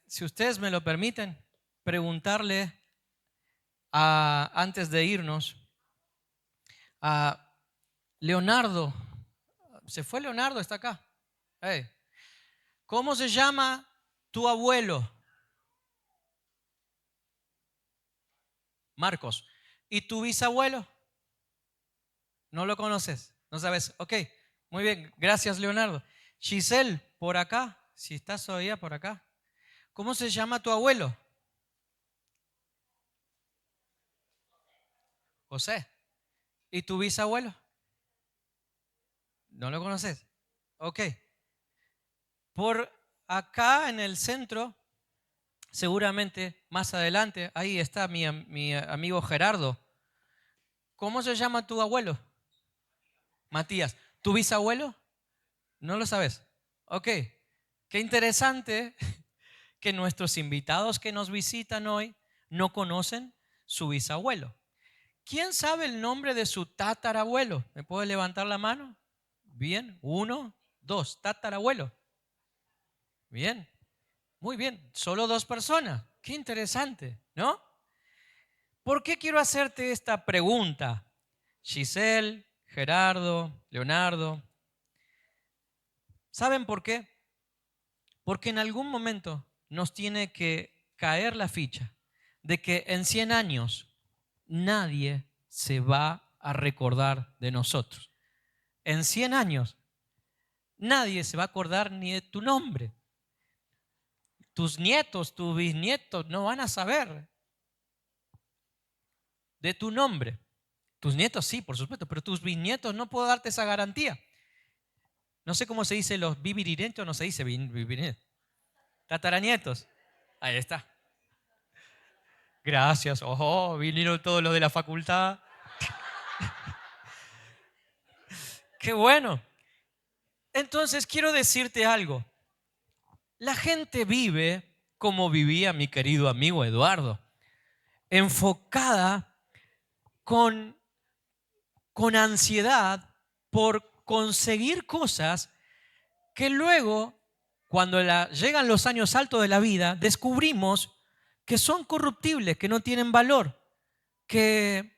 Si ustedes me lo permiten, preguntarle antes de irnos a Leonardo. ¿Se fue Leonardo? ¿Está acá? Hey. ¿Cómo se llama tu abuelo? Marcos. ¿Y tu bisabuelo? ¿No lo conoces? ¿No sabes? Ok, muy bien. Gracias, Leonardo. Giselle, por acá. Si estás todavía por acá. ¿Cómo se llama tu abuelo? José. ¿Y tu bisabuelo? ¿No lo conoces? Ok. Por acá en el centro, seguramente más adelante, ahí está mi amigo Gerardo. ¿Cómo se llama tu abuelo? Matías. ¿Tu bisabuelo? No lo sabes. Ok. Qué interesante que nuestros invitados que nos visitan hoy no conocen su bisabuelo. ¿Quién sabe el nombre de su tatarabuelo? ¿Me puede levantar la mano? Bien. 1, 2. Tatarabuelo. Bien. Muy bien. Solo 2 personas. Qué interesante, ¿no? ¿Por qué quiero hacerte esta pregunta? Giselle, Gerardo, Leonardo. ¿Saben por qué? Porque en algún momento nos tiene que caer la ficha de que en 100 años nadie se va a recordar de nosotros. En 100 años nadie se va a acordar ni de tu nombre. Tus nietos, tus bisnietos no van a saber de tu nombre. Tus nietos sí, por supuesto, pero tus bisnietos no puedo darte esa garantía. No sé cómo se dice los bibirinetos, no se dice bibirinetos. Tataranietos. Ahí está. Gracias. Ojo, vinieron todos los de la facultad. Qué bueno. Entonces quiero decirte algo. La gente vive como vivía mi querido amigo Eduardo, enfocada con, con ansiedad por conseguir cosas que luego, cuando llegan los años altos de la vida, descubrimos que son corruptibles, que no tienen valor, que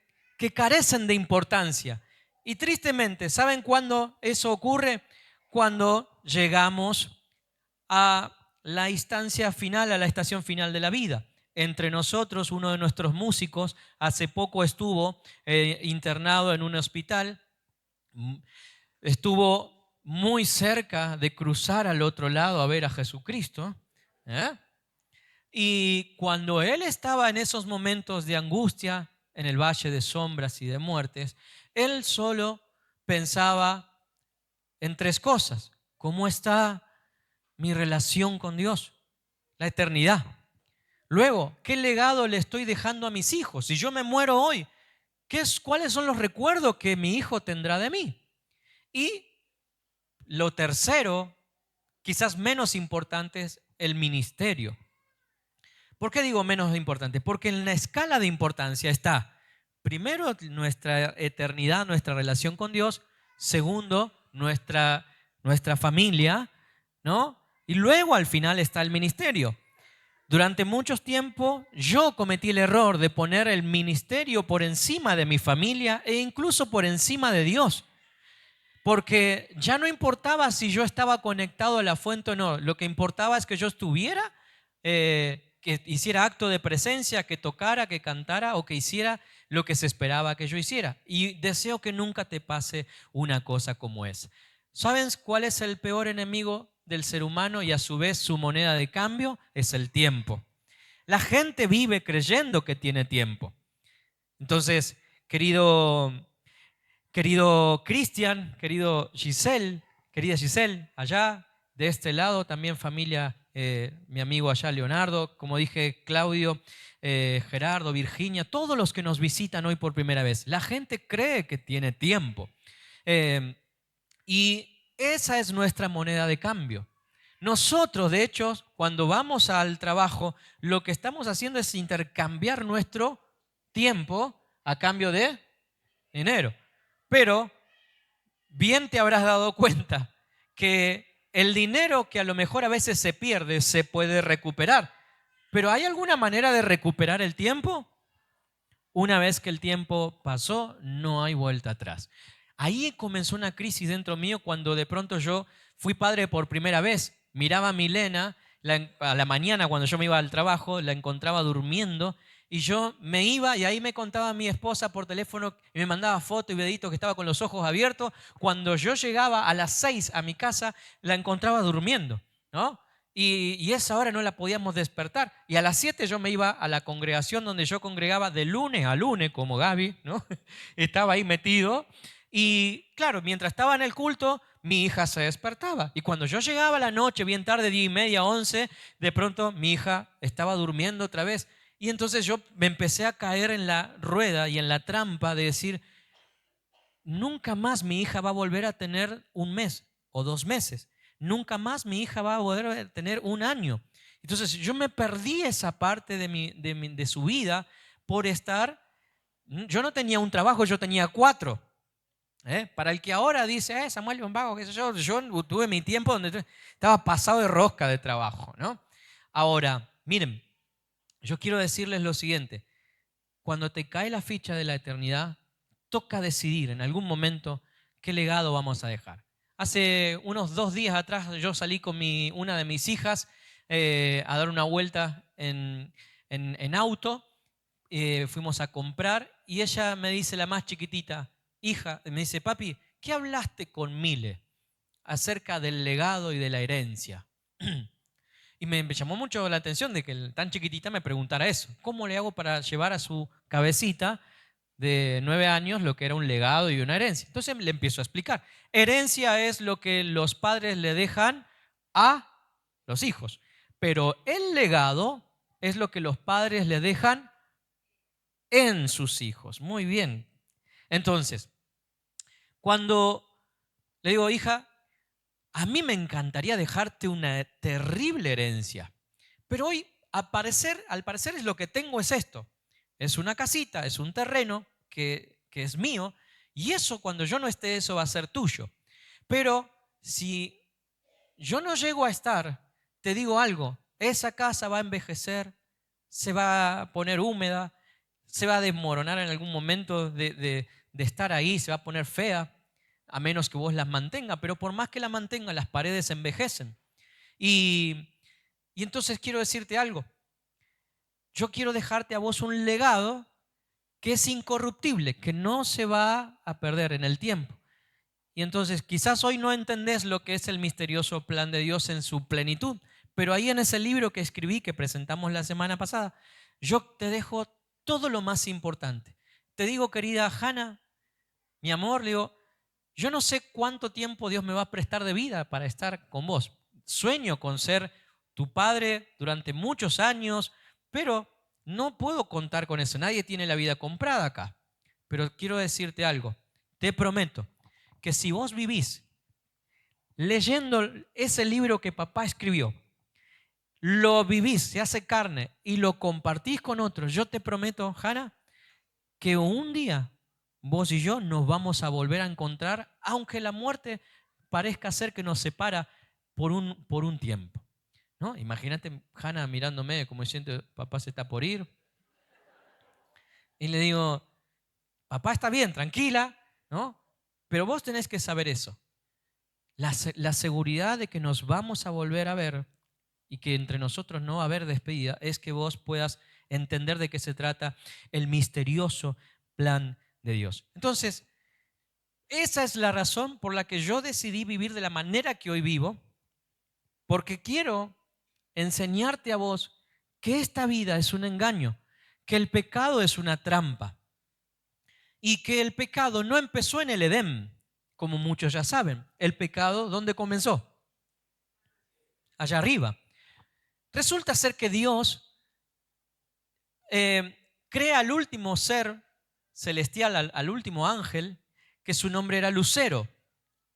carecen de importancia. Y tristemente, ¿saben cuándo eso ocurre? Cuando llegamos a la instancia final, a la estación final de la vida. Entre nosotros, uno de nuestros músicos hace poco estuvo internado en un hospital, estuvo muy cerca de cruzar al otro lado a ver a Jesucristo. ¿eh? Y cuando él estaba en esos momentos de angustia, en el valle de sombras y de muertes, él solo pensaba en 3 cosas. ¿Cómo está mi relación con Dios? La eternidad. Luego, ¿qué legado le estoy dejando a mis hijos? Si yo me muero hoy, ¿cuáles son los recuerdos que mi hijo tendrá de mí? Y lo tercero, quizás menos importante, es el ministerio. ¿Por qué digo menos importante? Porque en la escala de importancia está, primero, nuestra eternidad, nuestra relación con Dios. Segundo, nuestra familia, ¿no? Y luego al final está el ministerio. Durante mucho tiempo yo cometí el error de poner el ministerio por encima de mi familia e incluso por encima de Dios. Porque ya no importaba si yo estaba conectado a la fuente o no. Lo que importaba es que yo estuviera, que hiciera acto de presencia, que tocara, que cantara o que hiciera lo que se esperaba que yo hiciera. Y deseo que nunca te pase una cosa como esa. ¿Saben cuál es el peor enemigo del ser humano y a su vez su moneda de cambio? Es el tiempo. La gente vive creyendo que tiene tiempo. Entonces, querido Cristian, querida Giselle, allá, de este lado, también familia, mi amigo allá Leonardo, como dije, Claudio, Gerardo, Virginia, todos los que nos visitan hoy por primera vez. La gente cree que tiene tiempo. Y esa es nuestra moneda de cambio. Nosotros, de hecho, cuando vamos al trabajo, lo que estamos haciendo es intercambiar nuestro tiempo a cambio de dinero. Pero bien te habrás dado cuenta que el dinero que a lo mejor a veces se pierde se puede recuperar, pero ¿hay alguna manera de recuperar el tiempo? Una vez que el tiempo pasó, no hay vuelta atrás. Ahí comenzó una crisis dentro mío cuando de pronto yo fui padre por primera vez. Miraba a Milena a la mañana cuando yo me iba al trabajo, la encontraba durmiendo y yo me iba y ahí me contaba mi esposa por teléfono y me mandaba fotos y videitos que estaba con los ojos abiertos. Cuando yo llegaba a las 6 a mi casa, la encontraba durmiendo, ¿no? Y esa hora no la podíamos despertar. Y a las 7 yo me iba a la congregación donde yo congregaba de lunes a lunes, como Gaby, ¿no? Estaba ahí metido. Y claro, mientras estaba en el culto, mi hija se despertaba. Y cuando yo llegaba a la noche, bien tarde, 10:30, 11, de pronto mi hija estaba durmiendo otra vez. Y entonces yo me empecé a caer en la rueda y en la trampa de decir, nunca más mi hija va a volver a tener un mes o 2 meses. Nunca más mi hija va a volver a tener un año. Entonces yo me perdí esa parte de su vida por estar. Yo no tenía un trabajo, yo tenía 4. Para el que ahora dice, Samuel Bombago, qué sé yo tuve mi tiempo donde estaba pasado de rosca de trabajo, ¿no? Ahora, miren, yo quiero decirles lo siguiente. Cuando te cae la ficha de la eternidad, toca decidir en algún momento qué legado vamos a dejar. Hace unos 2 días atrás yo salí con una de mis hijas a dar una vuelta en auto. Fuimos a comprar y ella me dice, la más chiquitita, hija, me dice, papi, ¿qué hablaste con Mile acerca del legado y de la herencia? Y me llamó mucho la atención de que tan chiquitita me preguntara eso. ¿Cómo le hago para llevar a su cabecita de 9 años lo que era un legado y una herencia? Entonces le empiezo a explicar. Herencia es lo que los padres le dejan a los hijos, pero el legado es lo que los padres le dejan en sus hijos. Muy bien. Entonces, cuando le digo, hija, a mí me encantaría dejarte una terrible herencia, pero hoy al parecer es lo que tengo es esto. Es una casita, es un terreno que es mío y eso cuando yo no esté, eso va a ser tuyo. Pero si yo no llego a estar, te digo algo, esa casa va a envejecer, se va a poner húmeda, se va a desmoronar en algún momento de estar ahí, se va a poner fea, a menos que vos las mantengas, pero por más que las mantengas, las paredes envejecen. Y entonces quiero decirte algo, yo quiero dejarte a vos un legado que es incorruptible, que no se va a perder en el tiempo. Y entonces quizás hoy no entendés lo que es el misterioso plan de Dios en su plenitud, pero ahí en ese libro que escribí, que presentamos la semana pasada, yo te dejo todo lo más importante. Te digo, querida Hannah, mi amor, le digo, yo no sé cuánto tiempo Dios me va a prestar de vida para estar con vos. Sueño con ser tu padre durante muchos años, pero no puedo contar con eso. Nadie tiene la vida comprada acá. Pero quiero decirte algo. Te prometo que si vos vivís leyendo ese libro que papá escribió, lo vivís, se hace carne y lo compartís con otros, yo te prometo, Hannah, que un día vos y yo nos vamos a volver a encontrar, aunque la muerte parezca ser que nos separa por un tiempo, ¿no? Imagínate Hannah mirándome como diciendo, papá se está por ir. Y le digo, papá está bien, tranquila, ¿no? Pero vos tenés que saber eso. La seguridad de que nos vamos a volver a ver y que entre nosotros no va a haber despedida es que vos puedas entender de qué se trata el misterioso plan de Dios. Entonces, esa es la razón por la que yo decidí vivir de la manera que hoy vivo, porque quiero enseñarte a vos que esta vida es un engaño, que el pecado es una trampa y que el pecado no empezó en el Edén, como muchos ya saben. El pecado, ¿dónde comenzó? Allá arriba. Resulta ser que Dios crea al último ser celestial, al último ángel, que su nombre era Lucero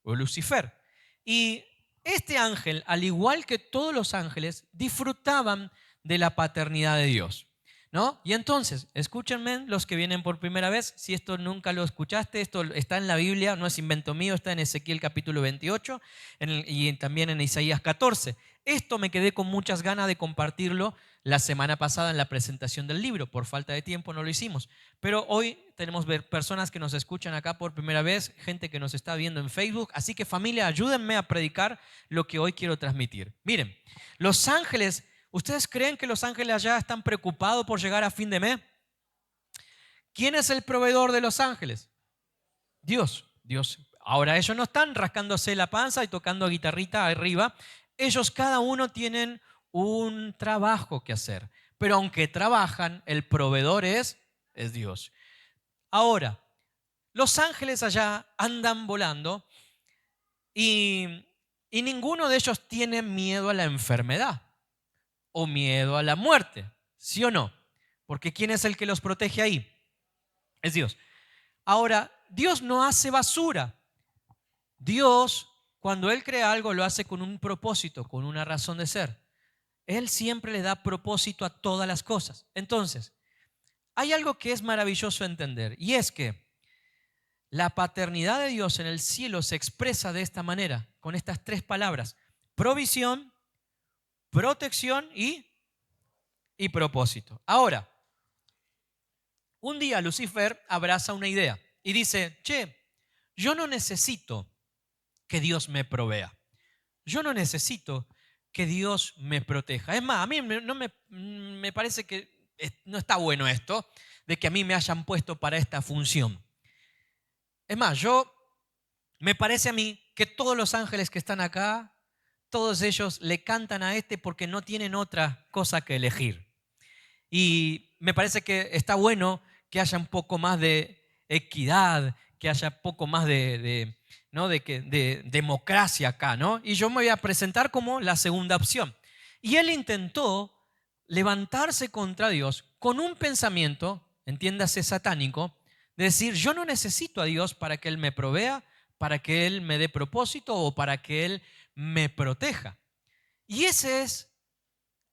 o Lucifer. Y este ángel, al igual que todos los ángeles, disfrutaban de la paternidad de Dios. ¿no? Y entonces, escúchenme los que vienen por primera vez, si esto nunca lo escuchaste, esto está en la Biblia, no es invento mío, está en Ezequiel capítulo 28 y también en Isaías 14. Esto me quedé con muchas ganas de compartirlo la semana pasada en la presentación del libro. Por falta de tiempo no lo hicimos. Pero hoy tenemos personas que nos escuchan acá por primera vez, gente que nos está viendo en Facebook. Así que familia, ayúdenme a predicar lo que hoy quiero transmitir. Miren, los ángeles, ¿ustedes creen que los ángeles allá están preocupados por llegar a fin de mes? ¿Quién es el proveedor de los ángeles? Dios. Dios. Ahora ellos no están rascándose la panza y tocando guitarrita arriba. Ellos cada uno tienen un trabajo que hacer. Pero aunque trabajan, el proveedor es Dios. Ahora, los ángeles allá andan volando y ninguno de ellos tiene miedo a la enfermedad o miedo a la muerte, ¿sí o no? Porque ¿quién es el que los protege ahí? Es Dios. Ahora, Dios no hace basura. Dios, cuando Él crea algo, lo hace con un propósito, con una razón de ser. Él siempre le da propósito a todas las cosas. Entonces, hay algo que es maravilloso entender, y es que la paternidad de Dios en el cielo se expresa de esta manera, con estas tres palabras: provisión, protección y propósito. Ahora, un día Lucifer abraza una idea y dice: che, yo no necesito que Dios me provea. Yo no necesito que Dios me proteja. Es más, a mí no me parece que no está bueno esto de que a mí me hayan puesto para esta función. Es más, me parece a mí que todos los ángeles que están acá, todos ellos le cantan a este porque no tienen otra cosa que elegir. Y me parece que está bueno que haya un poco más de equidad, que haya poco más de democracia acá, ¿no? Y yo me voy a presentar como la segunda opción. Y él intentó levantarse contra Dios con un pensamiento, entiéndase satánico, de decir: yo no necesito a Dios para que Él me provea, para que Él me dé propósito o para que Él me proteja. Y ese es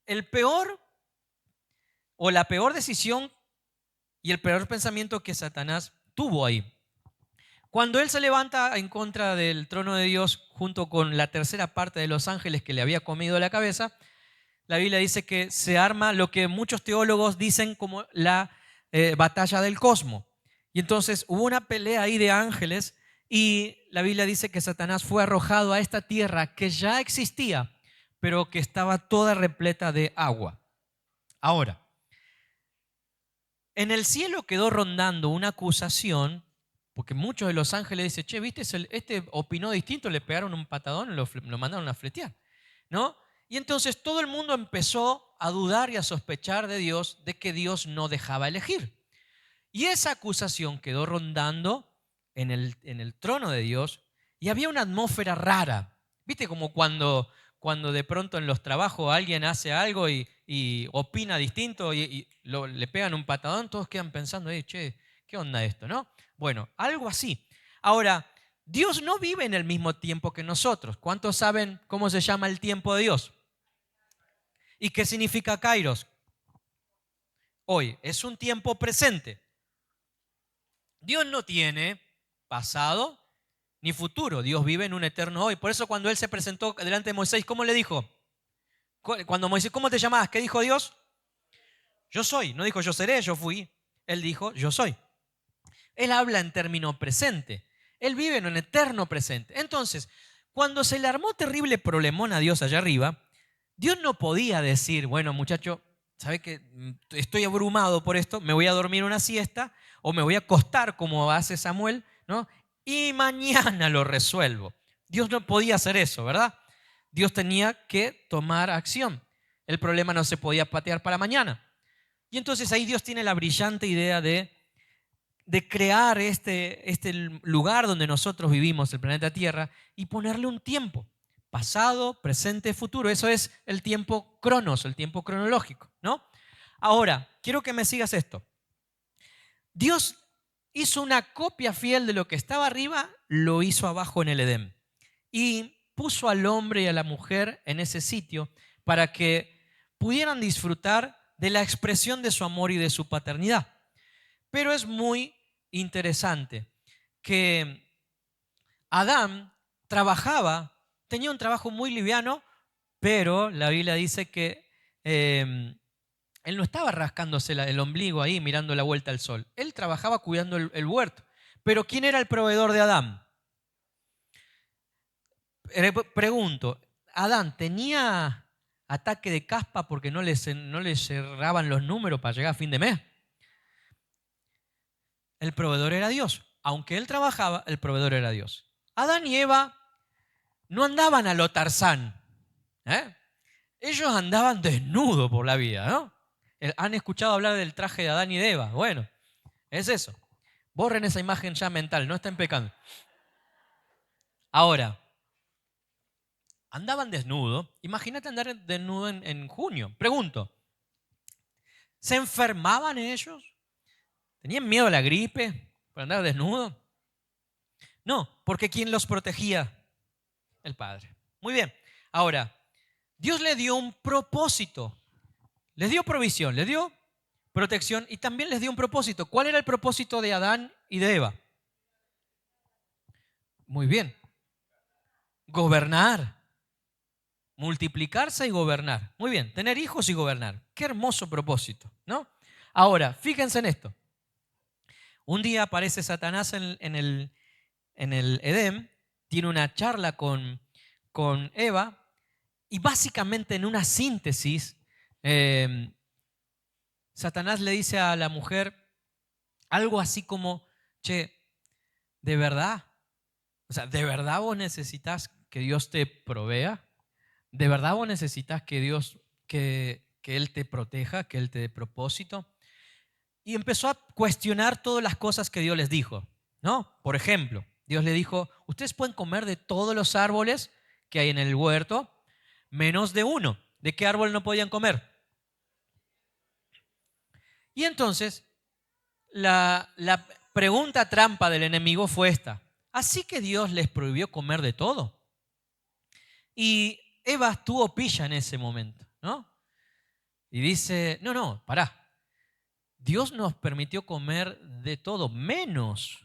el peor o la peor decisión y el peor pensamiento que Satanás tuvo ahí. Cuando él se levanta en contra del trono de Dios junto con la tercera parte de los ángeles que le había comido la cabeza, la Biblia dice que se arma lo que muchos teólogos dicen como la batalla del cosmos. Y entonces hubo una pelea ahí de ángeles y la Biblia dice que Satanás fue arrojado a esta tierra que ya existía, pero que estaba toda repleta de agua. Ahora, en el cielo quedó rondando una acusación, porque muchos de los ángeles dicen: che, ¿viste? Este opinó distinto, le pegaron un patadón y lo mandaron a fletear, ¿no? Y entonces todo el mundo empezó a dudar y a sospechar de Dios, de que Dios no dejaba elegir. Y esa acusación quedó rondando en el trono de Dios y había una atmósfera rara. ¿Viste? Como cuando de pronto en los trabajos alguien hace algo y opina distinto y le pegan un patadón, todos quedan pensando: che, ¿qué onda esto, no? Bueno, algo así. Ahora, Dios no vive en el mismo tiempo que nosotros. ¿Cuántos saben cómo se llama el tiempo de Dios? ¿Y qué significa Kairos? Hoy es un tiempo presente. Dios no tiene pasado ni futuro. Dios vive en un eterno hoy. Por eso cuando Él se presentó delante de Moisés, ¿cómo le dijo? Cuando Moisés: ¿cómo te llamás? ¿Qué dijo Dios? Yo soy. No dijo yo seré, yo fui. Él dijo yo soy. Él habla en término presente. Él vive en un eterno presente. Entonces, cuando se le armó terrible problemón a Dios allá arriba, Dios no podía decir: bueno, muchacho, ¿sabe qué? Estoy abrumado por esto, me voy a dormir una siesta o me voy a acostar como hace Samuel, ¿no? Y mañana lo resuelvo. Dios no podía hacer eso, ¿verdad? Dios tenía que tomar acción. El problema no se podía patear para mañana. Y entonces ahí Dios tiene la brillante idea de crear este lugar donde nosotros vivimos, el planeta Tierra, y ponerle un tiempo. Pasado, presente, futuro. Eso es el tiempo cronos, el tiempo cronológico, ¿no? Ahora, quiero que me sigas esto. Dios hizo una copia fiel de lo que estaba arriba, lo hizo abajo en el Edén. Y puso al hombre y a la mujer en ese sitio para que pudieran disfrutar de la expresión de su amor y de su paternidad. Pero es muy interesante que Adán trabajaba, tenía un trabajo muy liviano, pero la Biblia dice que él no estaba rascándose el ombligo ahí mirando la vuelta al sol. Él trabajaba cuidando el huerto. Pero ¿quién era el proveedor de Adán? Pregunto, ¿Adán tenía ataque de caspa porque no le cerraban los números para llegar a fin de mes? El proveedor era Dios. Aunque él trabajaba, el proveedor era Dios. Adán y Eva no andaban a lo Tarzán. Ellos andaban desnudos por la vida, ¿no? ¿Han escuchado hablar del traje de Adán y de Eva? Bueno, es eso. Borren esa imagen ya mental, no estén pecando. Ahora, andaban desnudos. Imagínate andar desnudo en junio. Pregunto, ¿se enfermaban ellos? ¿Tenían miedo a la gripe por andar desnudo? No, porque ¿quién los protegía? El Padre. Muy bien. Ahora, Dios le dio un propósito. Les dio provisión, les dio protección y también les dio un propósito. ¿Cuál era el propósito de Adán y de Eva? Muy bien. Gobernar. Multiplicarse y gobernar. Muy bien, tener hijos y gobernar. Qué hermoso propósito, ¿no? Ahora, fíjense en esto. Un día aparece Satanás en el Edén, tiene una charla con Eva y básicamente en una síntesis, Satanás le dice a la mujer algo así como, che, ¿de verdad? O sea, ¿de verdad vos necesitas que Dios te provea? ¿De verdad vos necesitas que Dios, que Él te proteja, que Él te dé propósito? Y empezó a cuestionar todas las cosas que Dios les dijo, ¿no? Por ejemplo, Dios le dijo, ustedes pueden comer de todos los árboles que hay en el huerto, menos de uno. ¿De qué árbol no podían comer? Y entonces, la pregunta trampa del enemigo fue esta. ¿Así que Dios les prohibió comer de todo? Y Eva estuvo pilla en ese momento, ¿no? Y dice, no, pará. Dios nos permitió comer de todo, menos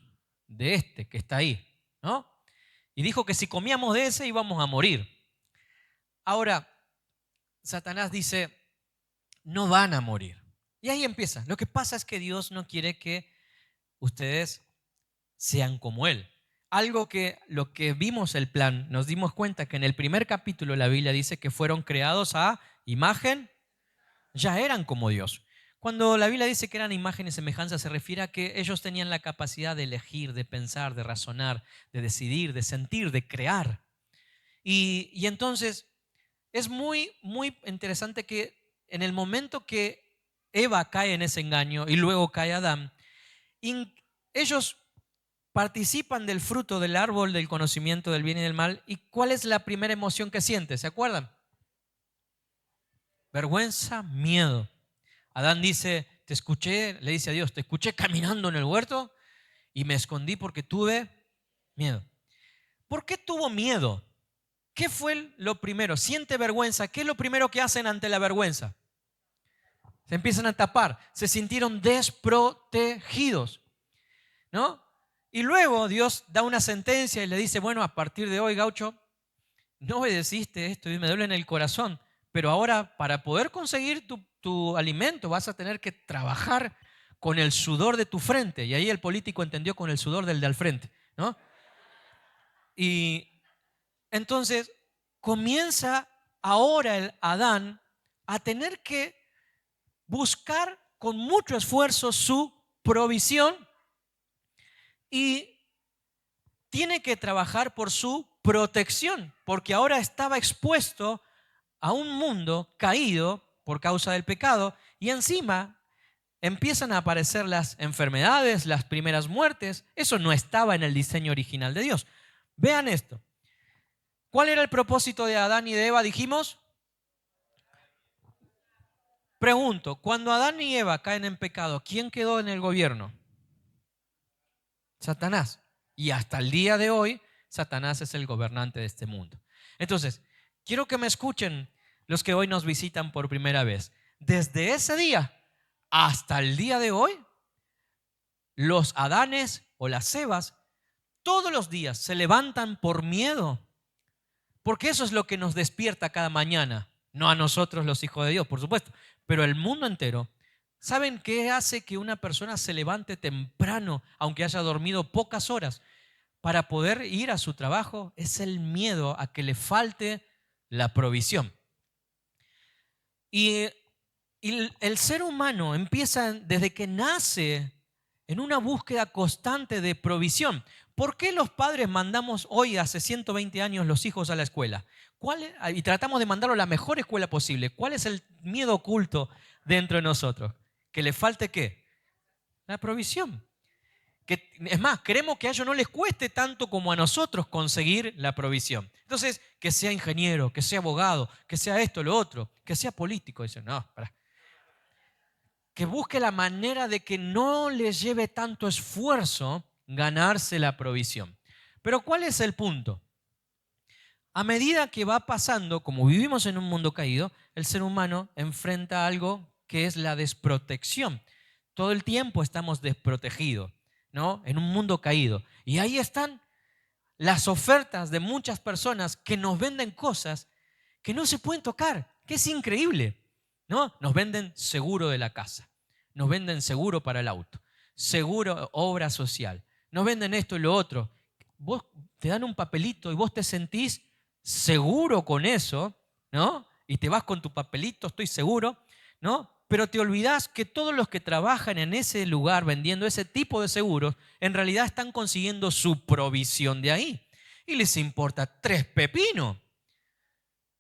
de este que está ahí, ¿no? Y dijo que si comíamos de ese íbamos a morir. Ahora, Satanás dice, no van a morir. Y ahí empieza. Lo que pasa es que Dios no quiere que ustedes sean como Él. Algo que lo que vimos el plan, nos dimos cuenta que en el primer capítulo la Biblia dice que fueron creados a imagen, ya eran como Dios. Cuando la Biblia dice que eran imagen y semejanza, se refiere a que ellos tenían la capacidad de elegir, de pensar, de razonar, de decidir, de sentir, de crear. Y entonces es muy, muy interesante que en el momento que Eva cae en ese engaño y luego cae Adán, ellos participan del fruto del árbol del conocimiento del bien y del mal. ¿Y cuál es la primera emoción que siente? ¿Se acuerdan? Vergüenza, miedo. Adán dice, te escuché, le dice a Dios, te escuché caminando en el huerto y me escondí porque tuve miedo. ¿Por qué tuvo miedo? ¿Qué fue lo primero? Siente vergüenza. ¿Qué es lo primero que hacen ante la vergüenza? Se empiezan a tapar. Se sintieron desprotegidos, ¿no? Y luego Dios da una sentencia y le dice, bueno, a partir de hoy, gaucho, no obedeciste esto y me duele en el corazón, pero ahora para poder conseguir tu alimento vas a tener que trabajar con el sudor de tu frente. Y ahí el político entendió con el sudor del de al frente, ¿no? Y entonces comienza ahora el Adán a tener que buscar con mucho esfuerzo su provisión y tiene que trabajar por su protección, porque ahora estaba expuesto a un mundo caído por causa del pecado y encima empiezan a aparecer las enfermedades, las primeras muertes. Eso no estaba en el diseño original de Dios. Vean esto. ¿Cuál era el propósito de Adán y de Eva? Dijimos. Pregunto, cuando Adán y Eva caen en pecado, ¿quién quedó en el gobierno? Satanás. Y hasta el día de hoy, Satanás es el gobernante de este mundo. Entonces, quiero que me escuchen los que hoy nos visitan por primera vez. desde ese día hasta el día de hoy, los Adanes o las Evas todos los días se levantan por miedo, porque eso es lo que nos despierta cada mañana. No a nosotros los hijos de Dios, por supuesto, pero el mundo entero. ¿Saben qué hace que una persona se levante temprano, aunque haya dormido pocas horas, para poder ir a su trabajo? Es el miedo a que le falte la provisión. Y el ser humano empieza desde que nace en una búsqueda constante de provisión. ¿Por qué los padres mandamos hoy, hace 120 años, los hijos a la escuela? Y tratamos de mandarlo a la mejor escuela posible. ¿Cuál es el miedo oculto dentro de nosotros? ¿Que le falte qué? La provisión. Es más, queremos que a ellos no les cueste tanto como a nosotros conseguir la provisión. Entonces, que sea ingeniero, que sea abogado, que sea esto, lo otro, que sea político. Dicen, no, pará. Que busque la manera de que no les lleve tanto esfuerzo ganarse la provisión. Pero ¿cuál es el punto? A medida que va pasando, como vivimos en un mundo caído, el ser humano enfrenta algo que es la desprotección. Todo el tiempo estamos desprotegidos, ¿no? En un mundo caído. Y ahí están las ofertas de muchas personas que nos venden cosas que no se pueden tocar, que es increíble, ¿no? Nos venden seguro de la casa, nos venden seguro para el auto, seguro obra social, nos venden esto y lo otro. Vos te dan un papelito y vos te sentís seguro con eso, ¿no? Y te vas con tu papelito, estoy seguro, ¿no? Pero te olvidás que todos los que trabajan en ese lugar vendiendo ese tipo de seguros, en realidad están consiguiendo su provisión de ahí. Y les importa tres pepinos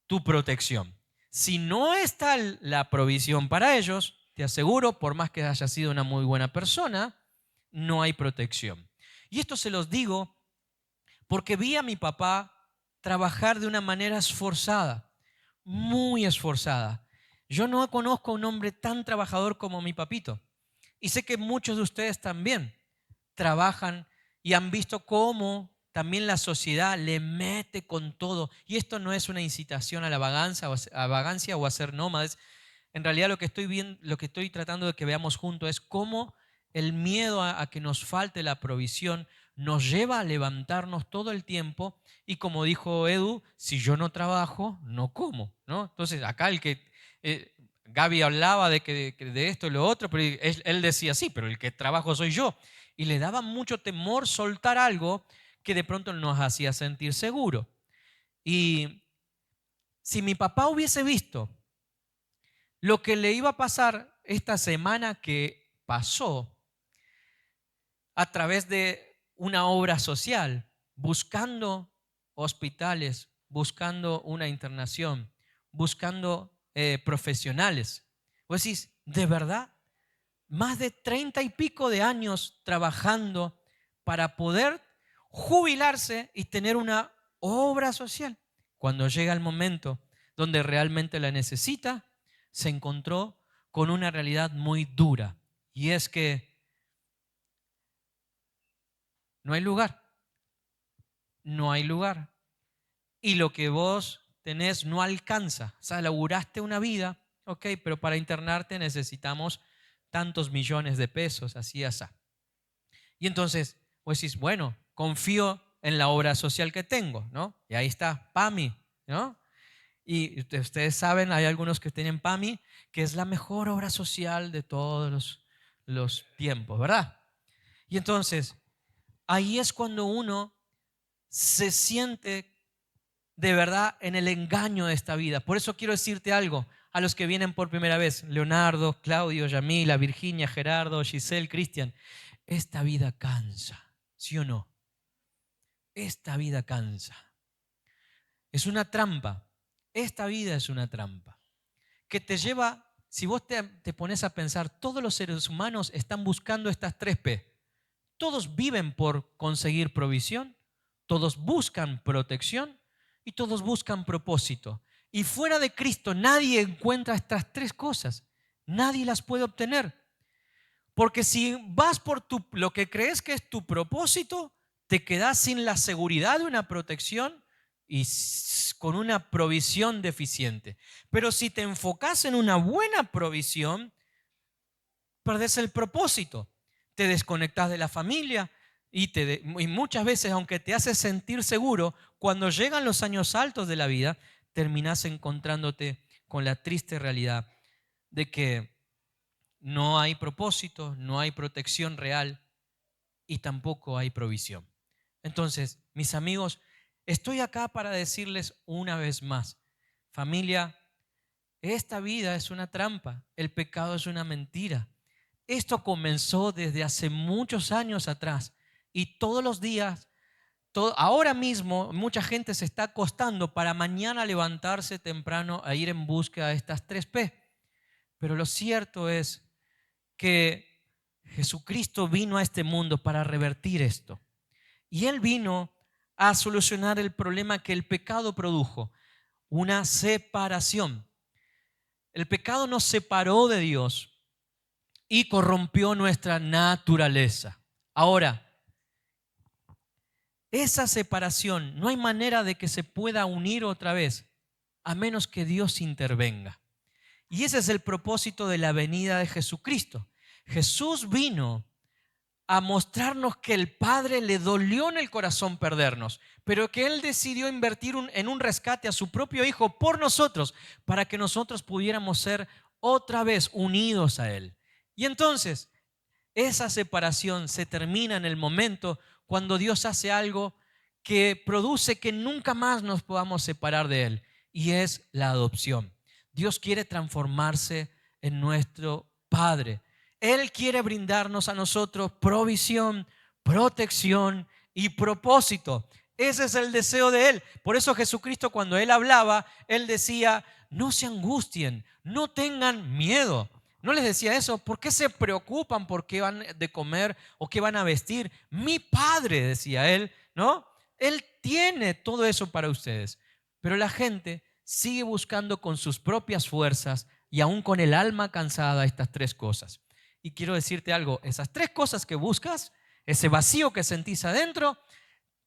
tu protección. Si no está la provisión para ellos, te aseguro, por más que haya sido una muy buena persona, no hay protección. Y esto se los digo porque vi a mi papá trabajar de una manera esforzada, muy esforzada. Yo no conozco a un hombre tan trabajador como mi papito. Y sé que muchos de ustedes también trabajan y han visto cómo también la sociedad le mete con todo. Y esto no es una incitación a la vagancia o a ser nómades. En realidad lo que estoy tratando de que veamos juntos es cómo el miedo a que nos falte la provisión nos lleva a levantarnos todo el tiempo y, como dijo Edu, si yo no trabajo, no como, ¿no? Entonces acá Gaby hablaba de esto y lo otro, pero él decía sí, pero el que trabajo soy yo. Y le daba mucho temor soltar algo que de pronto nos hacía sentir seguro. Y si mi papá hubiese visto lo que le iba a pasar esta semana que pasó a través de una obra social, buscando hospitales, buscando una internación, buscando profesionales. Vos decís, ¿de verdad? Más de 30 y pico de años trabajando para poder jubilarse y tener una obra social. Cuando llega el momento donde realmente la necesita, se encontró con una realidad muy dura. Y es que no hay lugar. No hay lugar. Y lo que vos tenés no alcanza. O sea, laburaste una vida, ok, pero para internarte necesitamos tantos millones de pesos, así, así. Y entonces, vos decís, bueno, confío en la obra social que tengo, ¿no? Y ahí está, PAMI, ¿no? Y ustedes saben, hay algunos que tienen PAMI, que es la mejor obra social de todos los tiempos, ¿verdad? Y entonces, ahí es cuando uno se siente de verdad en el engaño de esta vida. Por eso quiero decirte algo a los que vienen por primera vez, Leonardo, Claudio, Yamila, Virginia, Gerardo, Giselle, Cristian. Esta vida cansa, ¿sí o no? Esta vida cansa. Es una trampa. Esta vida es una trampa que te lleva, si vos te pones a pensar, todos los seres humanos están buscando estas 3P. Todos viven por conseguir provisión, todos buscan protección y todos buscan propósito. Y fuera de Cristo nadie encuentra estas 3 cosas. Nadie las puede obtener. Porque si vas por lo que crees que es tu propósito, te quedas sin la seguridad de una protección y con una provisión deficiente. Pero si te enfocas en una buena provisión, perdés el propósito. Te desconectas de la familia y muchas veces, aunque te hace sentir seguro, cuando llegan los años altos de la vida, terminás encontrándote con la triste realidad de que no hay propósito, no hay protección real y tampoco hay provisión. Entonces, mis amigos, estoy acá para decirles una vez más, familia, esta vida es una trampa, el pecado es una mentira. Esto comenzó desde hace muchos años atrás y todos los días, ahora mismo mucha gente se está acostando para mañana levantarse temprano a ir en búsqueda de estas 3P. Pero lo cierto es que Jesucristo vino a este mundo para revertir esto. Y Él vino a solucionar el problema que el pecado produjo, una separación. El pecado nos separó de Dios y corrompió nuestra naturaleza. Ahora, esa separación no hay manera de que se pueda unir otra vez a menos que Dios intervenga. Y ese es el propósito de la venida de Jesucristo. Jesús vino a mostrarnos que el Padre le dolió en el corazón perdernos, pero que Él decidió invertir en un rescate a su propio Hijo por nosotros, para que nosotros pudiéramos ser otra vez unidos a Él. Y entonces, esa separación se termina en el momento cuando Dios hace algo que produce que nunca más nos podamos separar de Él, y es la adopción. Dios quiere transformarse en nuestro Padre. Él quiere brindarnos a nosotros provisión, protección y propósito. Ese es el deseo de Él. Por eso Jesucristo, cuando Él hablaba, Él decía, no se angustien, no tengan miedo. ¿No les decía eso? ¿Por qué se preocupan por qué van de comer o qué van a vestir? Mi Padre, decía Él, ¿no? Él tiene todo eso para ustedes. Pero la gente sigue buscando con sus propias fuerzas y aún con el alma cansada estas 3 cosas. Y quiero decirte algo, esas 3 cosas que buscas, ese vacío que sentís adentro,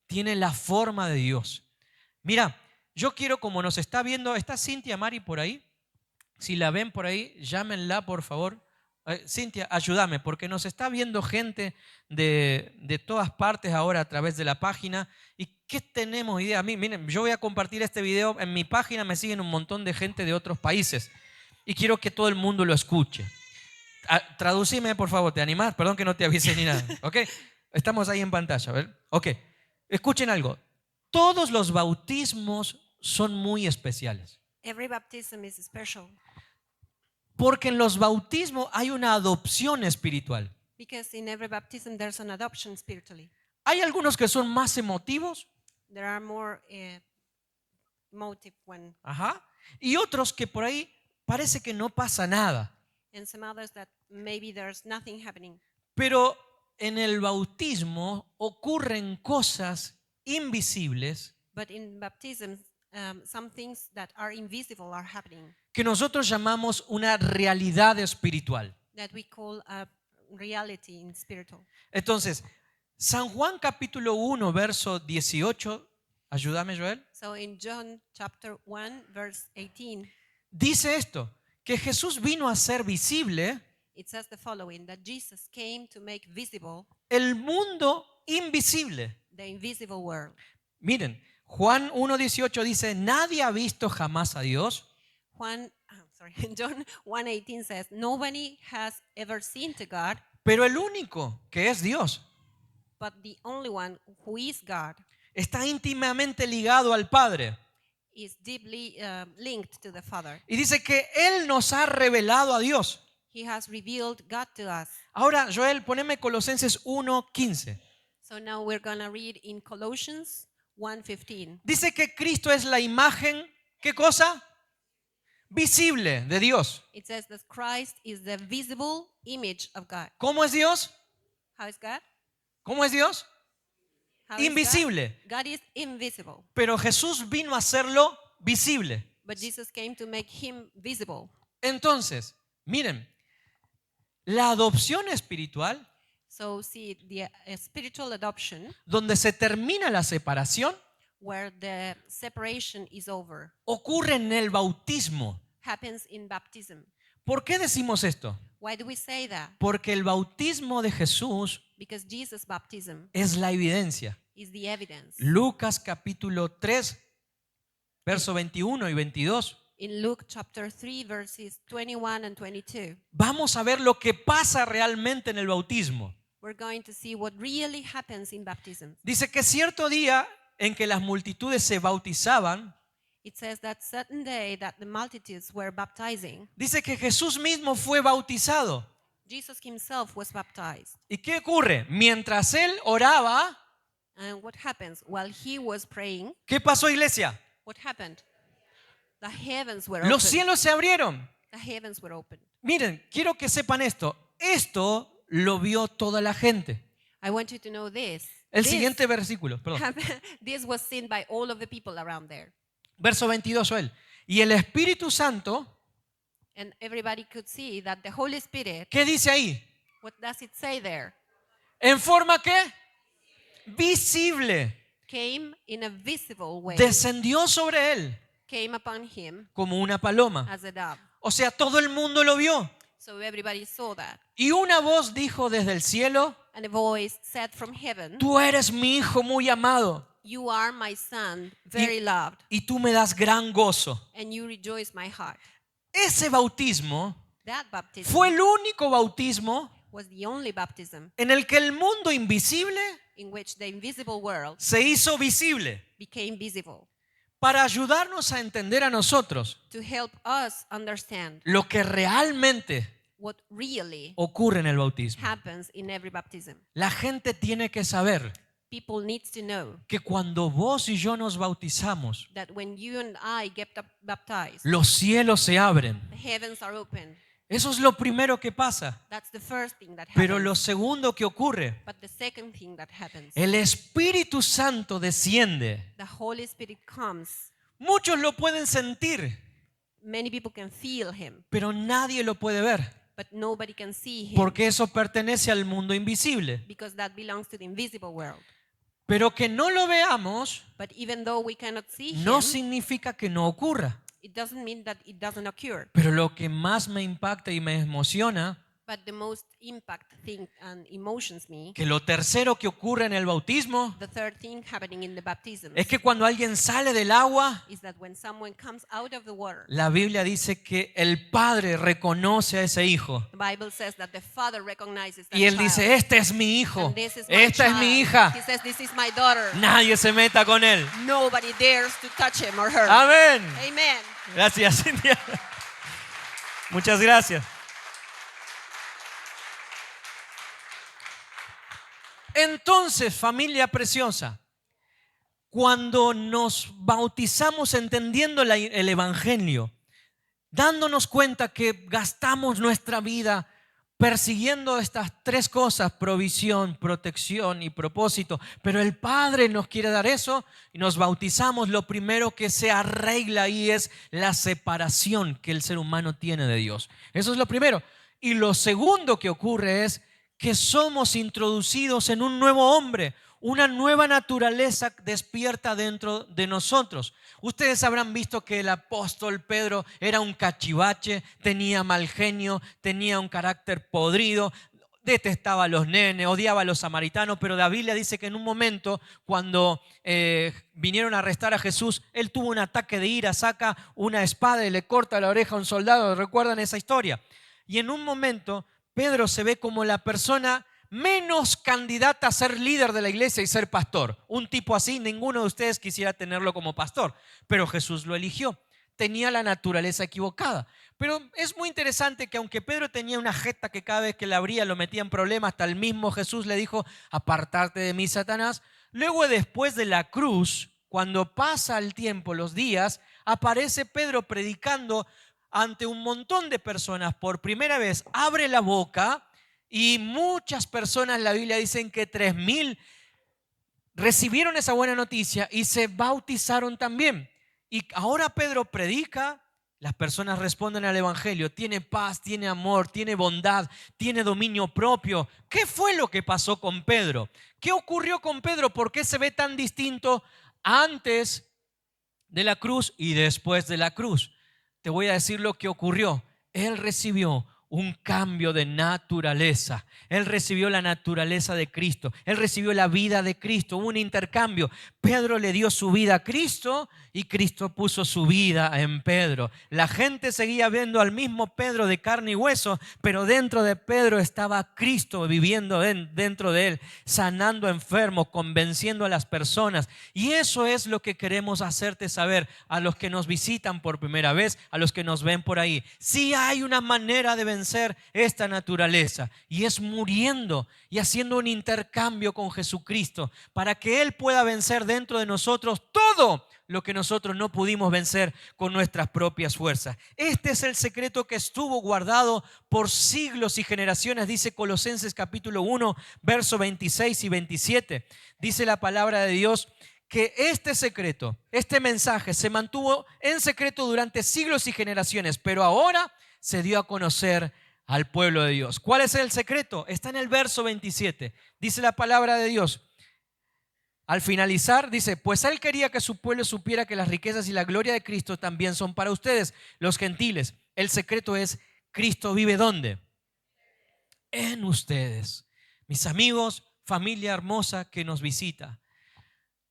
tiene la forma de Dios. Mira, yo quiero, como nos está viendo, ¿está Cintia Mari por ahí? Si la ven por ahí, llámenla por favor. Cintia, ayúdame, porque nos está viendo gente de todas partes ahora a través de la página. ¿Y qué tenemos idea? Miren, yo voy a compartir este video en mi página, me siguen un montón de gente de otros países y quiero que todo el mundo lo escuche. Traducime, por favor, ¿te animás? Perdón que no te avise ni nada, ¿ok? Estamos ahí en pantalla, ¿ver? Ok, escuchen algo. Todos los bautismos son muy especiales. Every baptism is special Porque en los bautismos hay una adopción espiritual. because in every baptism there's an adoption spiritually. Hay algunos que son más emotivos, There are more emotive one, ajá, y otros que por ahí parece que no pasa nada. and some others that maybe there's nothing happening. Pero en el bautismo ocurren cosas invisibles But in baptism, some things that are invisible are happening que nosotros llamamos una realidad espiritual. that we call a reality in spiritual. Entonces, San Juan capítulo 1, verso 18, ayúdame Joel, So in John chapter 1, verse 18, dice esto, que Jesús vino a ser visible it says the following, that Jesus came to make visible el mundo invisible. the invisible world. Miren, Juan 1:18 dice, nadie ha visto jamás a Dios, John 1:18 says, nobody has ever seen to God, pero el único que es Dios but the only one who is God está íntimamente ligado al Padre. is deeply linked to the Father. Y dice que Él nos ha revelado a Dios. He has revealed God to us. Ahora, Joel, poneme Colosenses 1:15. So now we're going to read in Colossians 1:15. Dice que Cristo es la imagen, ¿qué cosa? Visible de Dios. It says that Christ is the visible image of God. ¿Cómo es Dios? How is God? ¿Cómo es Dios? How is Invisible. God? God is invisible. Pero Jesús vino a hacerlo visible. But Jesus came to make him visible. Entonces, miren, la adopción espiritual, So see, the spiritual adoption, donde se termina la separación, where the separation is over. ocurre en el bautismo. Happens in baptism. ¿Por qué decimos esto? Why do we say that? Porque el bautismo de Jesús Because Jesus' baptism es la evidencia. is the evidence. Lucas capítulo 3, verso 21 y 22. In Luke chapter 3, verses 21 and 22, Vamos a ver lo que pasa realmente en el bautismo. we're going to see what really happens in baptism. Dice que cierto día en que las multitudes se bautizaban, It says that certain day that the multitudes were baptizing, dice que Jesús mismo fue bautizado. Jesus himself was baptized. ¿Y qué ocurre? Mientras él oraba, And what happens? While he was praying, ¿qué pasó, iglesia? what happened? The heavens were Los opened. cielos se abrieron. The heavens were opened. Miren, quiero que sepan esto. Esto lo vio toda la gente. I want you to know this. El This siguiente versículo, perdón. this was seen by all of the people around there. Verso 22, él. Y el Espíritu Santo, And everybody could see that the Holy Spirit, ¿qué dice ahí? what does it say there? ¿En forma qué? Visible. Came in a visible way. Descendió sobre él Came upon him como una paloma. as a dove. O sea, todo el mundo lo vio. So everybody saw that. Y una voz dijo desde el cielo, And a voice said from heaven, tú eres mi hijo muy amado "You are my son, very loved, y tú me das gran gozo. and you rejoice my heart." Ese bautismo That baptism fue el único bautismo was the only baptism en el que el mundo invisible in which the invisible world se hizo visible became visible, para ayudarnos a entender a nosotros to help us understand lo que realmente what really ocurre en el bautismo. happens in every baptism. La gente tiene que saber People need to know que cuando vos y yo nos bautizamos, that when you and I get baptized, los cielos se abren. the heavens are open. Eso es lo primero que pasa. That's the first thing that Pero happens. lo segundo que ocurre, But the second thing that happens, el Espíritu Santo desciende. the Holy Spirit comes. Muchos lo pueden sentir, Many people can feel him, pero nadie lo puede ver, but nobody can see him porque eso pertenece al mundo invisible. because that belongs to the invisible world. Pero que no lo veamos But even though we cannot see no him, significa que no ocurra. it doesn't mean that it doesn't occur. Pero lo que más me impacta y me emociona, But the most impact thing and emotions me, que lo tercero que ocurre en el bautismo, the third thing happening in the baptism, es que cuando alguien sale del agua, is that when someone comes out of the water, la Biblia dice que el Padre reconoce a ese hijo. the Bible says that the father recognizes that Y él child. dice, este es mi hijo, And this is my esta es mi child. hija. He says, "This is my daughter." Nadie se meta con él. Nobody dares to touch him or her. Amén. Amen. Gracias, Cintia. Muchas gracias. Entonces, familia preciosa, cuando nos bautizamos entendiendo el Evangelio, dándonos cuenta que gastamos nuestra vida persiguiendo estas tres cosas: provisión, protección y propósito, pero el Padre nos quiere dar eso y nos bautizamos, lo primero que se arregla ahí es la separación que el ser humano tiene de Dios. Eso es lo primero. Y lo segundo que ocurre es que somos introducidos en un nuevo hombre, una nueva naturaleza despierta dentro de nosotros. Ustedes habrán visto que el apóstol Pedro era un cachivache, tenía mal genio, tenía un carácter podrido, detestaba a los nenes, odiaba a los samaritanos, pero la Biblia dice que en un momento, cuando vinieron a arrestar a Jesús, él tuvo un ataque de ira, saca una espada y le corta la oreja a un soldado. ¿Recuerdan esa historia? Y en un momento Pedro se ve como la persona menos candidata a ser líder de la iglesia y ser pastor. Un tipo así, ninguno de ustedes quisiera tenerlo como pastor, pero Jesús lo eligió. Tenía la naturaleza equivocada. Pero es muy interesante que aunque Pedro tenía una jeta que cada vez que la abría lo metía en problemas, hasta el mismo Jesús le dijo: apartarte de mí, Satanás. Luego, después de la cruz, cuando pasa el tiempo, los días, aparece Pedro predicando ante un montón de personas por primera vez, abre la boca y muchas personas, la Biblia dicen que 3,000 recibieron esa buena noticia y se bautizaron también. Y ahora Pedro predica, las personas responden al evangelio, tiene paz, tiene amor, tiene bondad, tiene dominio propio. ¿Qué fue lo que pasó con Pedro? ¿Qué ocurrió con Pedro? ¿Por qué se ve tan distinto antes de la cruz y después de la cruz. Te voy a decir lo que ocurrió. Él recibió un cambio de naturaleza. Él recibió la naturaleza de Cristo. Él recibió la vida de Cristo. Hubo un intercambio. Pedro le dio su vida a Cristo y Cristo puso su vida en Pedro. La gente seguía viendo al mismo Pedro de carne y hueso, pero dentro de Pedro estaba Cristo viviendo dentro de él, sanando enfermos, convenciendo a las personas. Y eso es lo que queremos hacerte saber a los que nos visitan por primera vez, a los que nos ven por ahí. Sí hay una manera de vencer esta naturaleza, y es muriendo y haciendo un intercambio con Jesucristo para que Él pueda vencer dentro de nosotros todo lo que nosotros no pudimos vencer con nuestras propias fuerzas. Este es el secreto que estuvo guardado por siglos y generaciones, dice Colosenses capítulo 1, verso 26 y 27. Dice la palabra de Dios que este secreto, este mensaje se mantuvo en secreto durante siglos y generaciones, pero ahora se dio a conocer al pueblo de Dios. ¿Cuál es el secreto? Está en el verso 27. Dice la palabra de Dios. Al finalizar, dice, pues Él quería que su pueblo supiera que las riquezas y la gloria de Cristo también son para ustedes, los gentiles. El secreto es, Cristo vive ¿dónde? En ustedes. Mis amigos, familia hermosa que nos visita.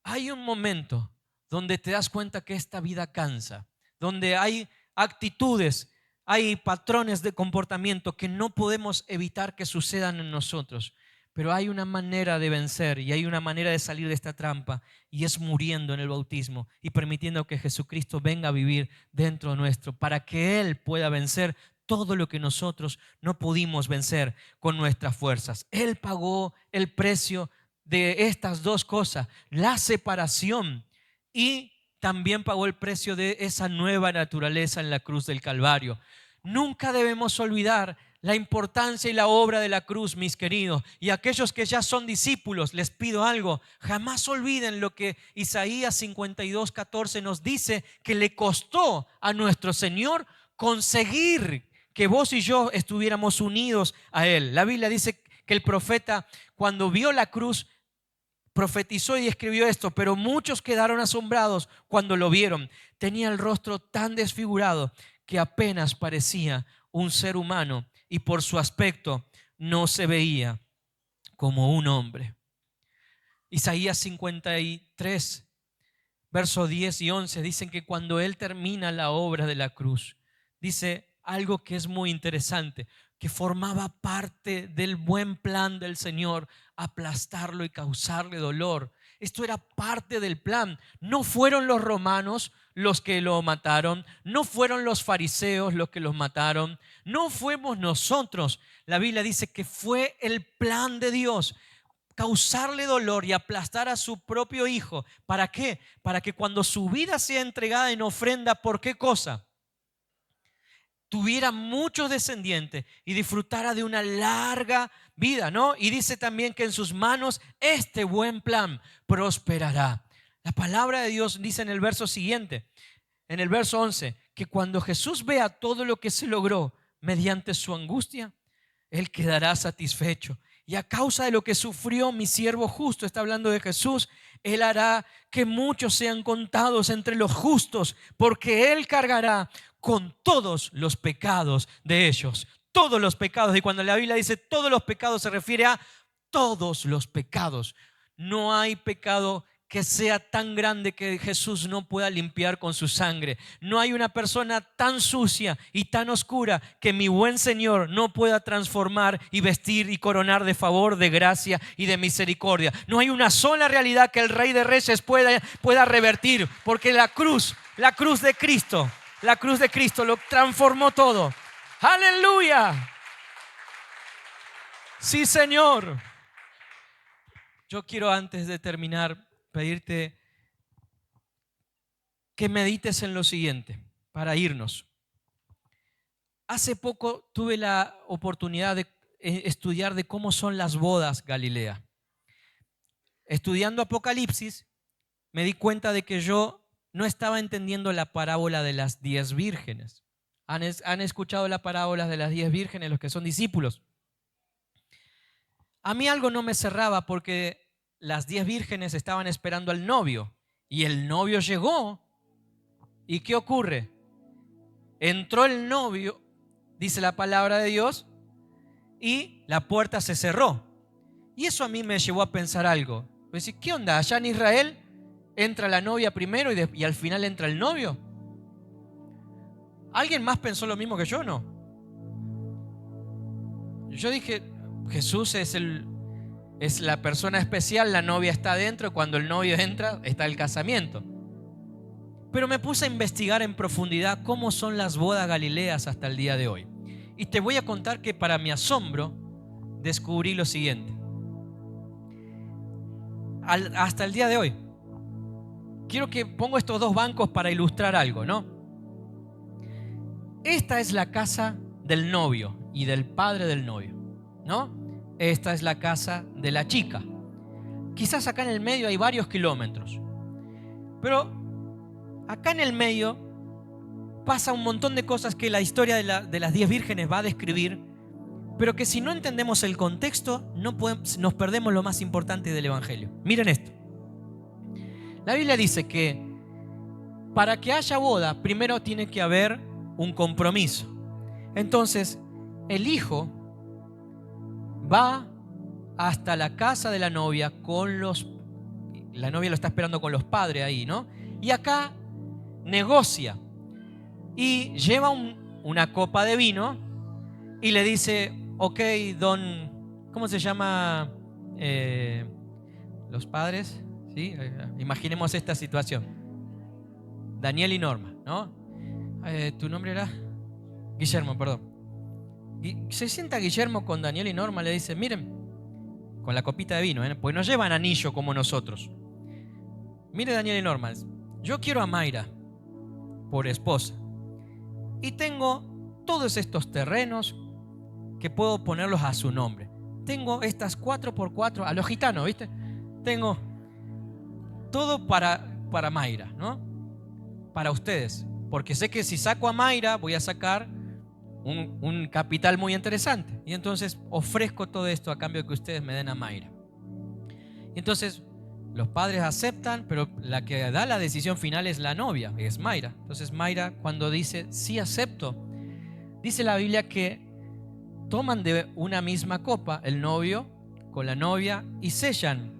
Hay un momento donde te das cuenta que esta vida cansa, donde hay actitudes, hay patrones de comportamiento que no podemos evitar que sucedan en nosotros. Pero hay una manera de vencer y hay una manera de salir de esta trampa, y es muriendo en el bautismo y permitiendo que Jesucristo venga a vivir dentro nuestro para que Él pueda vencer todo lo que nosotros no pudimos vencer con nuestras fuerzas. Él pagó el precio de estas dos cosas, la separación, y también pagó el precio de esa nueva naturaleza en la cruz del Calvario. Nunca debemos olvidar la importancia y la obra de la cruz, mis queridos. Y aquellos que ya son discípulos, les pido algo: jamás olviden lo que Isaías 52:14 nos dice que le costó a nuestro Señor conseguir que vos y yo estuviéramos unidos a Él. La Biblia dice que el profeta, cuando vio la cruz, profetizó y escribió esto: pero muchos quedaron asombrados cuando lo vieron. Tenía el rostro tan desfigurado que apenas parecía un ser humano, y por su aspecto no se veía como un hombre. Isaías 53, versos 10 y 11 dicen que cuando Él termina la obra de la cruz, dice algo que es muy interesante, que formaba parte del buen plan del Señor, aplastarlo y causarle dolor. Esto era parte del plan. No fueron los romanos los que lo mataron, no fueron los fariseos los que los mataron, no fuimos nosotros. La Biblia dice que fue el plan de Dios causarle dolor y aplastar a su propio hijo. ¿Para qué? Para que cuando su vida sea entregada en ofrenda, ¿por qué cosa? Tuviera muchos descendientes y disfrutara de una larga vida, ¿no? Y dice también que en sus manos este buen plan prosperará. La palabra de Dios dice en el verso siguiente, en el verso 11, que cuando Jesús vea todo lo que se logró mediante su angustia, Él quedará satisfecho. Y a causa de lo que sufrió mi siervo justo, está hablando de Jesús, Él hará que muchos sean contados entre los justos, porque Él cargará con todos los pecados de ellos. Todos los pecados. Y cuando la Biblia dice todos los pecados, se refiere a todos los pecados. No hay pecado que sea tan grande que Jesús no pueda limpiar con su sangre. No hay una persona tan sucia y tan oscura que mi buen Señor no pueda transformar y vestir y coronar de favor, de gracia y de misericordia. No hay una sola realidad que el Rey de Reyes pueda revertir, porque la cruz de Cristo lo transformó todo. ¡Aleluya! Sí, Señor. Yo quiero, antes de terminar, pedirte que medites en lo siguiente para irnos. Hace poco tuve la oportunidad de estudiar de cómo son las bodas Galilea. Estudiando Apocalipsis, me di cuenta de que yo no estaba entendiendo la parábola de las 10 vírgenes. ¿Han escuchado la parábola de las 10 vírgenes, los que son discípulos? A mí algo no me cerraba, porque las 10 vírgenes estaban esperando al novio Y el novio llegó. ¿Y qué ocurre? Entró el novio, dice la palabra de Dios, y la puerta se cerró. Y eso a mí me llevó a pensar algo. Decir, ¿qué onda? Allá en Israel entra la novia primero y al final entra el novio. ¿Alguien más pensó lo mismo que yo? No. Yo dije, Jesús es la persona especial, la novia está adentro, cuando el novio entra está el casamiento. Pero me puse a investigar en profundidad cómo son las bodas galileas hasta el día de hoy. Y te voy a contar que para mi asombro descubrí lo siguiente. Hasta el día de hoy. Quiero que pongo estos dos bancos para ilustrar algo, ¿no? Esta es la casa del novio y del padre del novio, ¿no? Esta es la casa de la chica. Quizás acá en el medio hay varios kilómetros. Pero acá en el medio pasa un montón de cosas que la historia de las 10 vírgenes va a describir, pero que si no entendemos el contexto, nos perdemos lo más importante del Evangelio. Miren esto. La Biblia dice que para que haya boda, primero tiene que haber un compromiso. Entonces, el hijo va hasta la casa de la novia la novia lo está esperando con los padres ahí, ¿no? Y acá negocia y lleva una copa de vino y le dice, ok, ¿cómo se llama los padres? ¿Sí? Imaginemos esta situación. Daniel y Norma, ¿no? ¿Tu nombre era? Guillermo, perdón. Se sienta Guillermo con Daniel y Norma, le dice, miren, con la copita de vino, pues no llevan anillo como nosotros. Mire Daniel y Norma, yo quiero a Mayra por esposa y tengo todos estos terrenos que puedo ponerlos a su nombre. Tengo estas 4x4, a los gitanos, ¿viste? Tengo todo para Mayra, ¿no? Para ustedes, porque sé que si saco a Mayra voy a sacar un capital muy interesante. Y entonces ofrezco todo esto a cambio de que ustedes me den a Mayra. Y entonces los padres aceptan, pero la que da la decisión final es la novia, es Mayra. Entonces Mayra, cuando dice sí acepto, dice la Biblia que toman de una misma copa el novio con la novia y sellan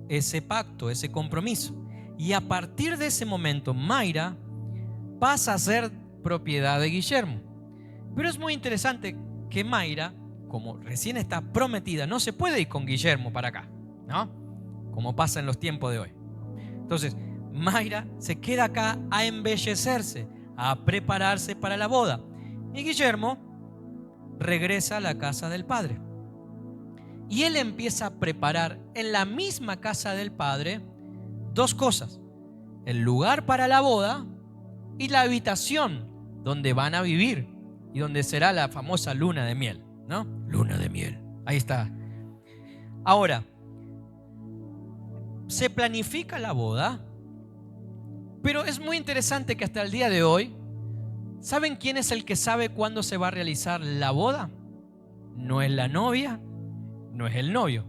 ese pacto, ese compromiso. Y a partir de ese momento Mayra pasa a ser propiedad de Guillermo. Pero es muy interesante que Mayra, como recién está prometida, no se puede ir con Guillermo para acá, ¿no? Como pasa en los tiempos de hoy. Entonces, Mayra se queda acá a embellecerse, a prepararse para la boda. Y Guillermo regresa a la casa del padre. Y él empieza a preparar en la misma casa del padre dos cosas: el lugar para la boda y la habitación donde van a vivir y donde será la famosa luna de miel, ¿no? Luna de miel, ahí está. Ahora, se planifica la boda, pero es muy interesante que hasta el día de hoy, ¿saben quién es el que sabe cuándo se va a realizar la boda? No es la novia, no es el novio,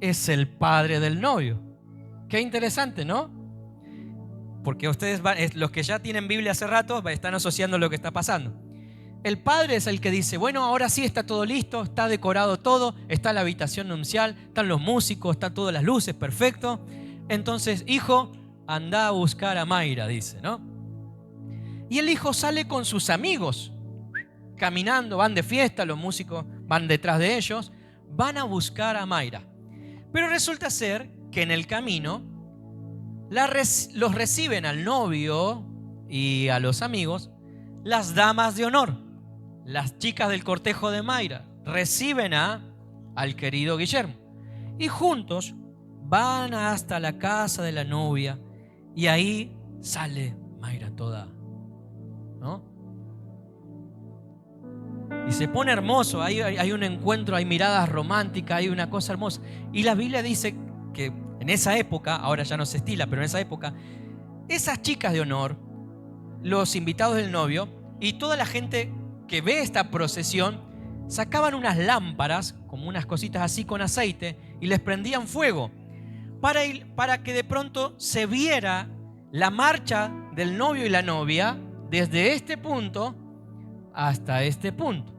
es el padre del novio. Qué interesante, ¿no? Porque ustedes los que ya tienen Biblia hace rato están asociando lo que está pasando. El padre es el que dice, bueno, ahora sí está todo listo, está decorado todo, está la habitación nupcial, están los músicos, están todas las luces, perfecto. Entonces, hijo, anda a buscar a Mayra, dice, ¿no? Y el hijo sale con sus amigos, caminando, van de fiesta, los músicos van detrás de ellos, van a buscar a Mayra. Pero resulta ser que en el camino los reciben al novio y a los amigos las damas de honor. Las chicas del cortejo de Mayra reciben al querido Guillermo y juntos van hasta la casa de la novia y ahí sale Mayra toda, ¿no? Y se pone hermoso, hay un encuentro, hay miradas románticas, hay una cosa hermosa. Y la Biblia dice que en esa época, ahora ya no se estila, pero en esa época, esas chicas de honor, los invitados del novio y toda la gente que ve esta procesión sacaban unas lámparas, como unas cositas así con aceite, y les prendían fuego para que de pronto se viera la marcha del novio y la novia desde este punto hasta este punto.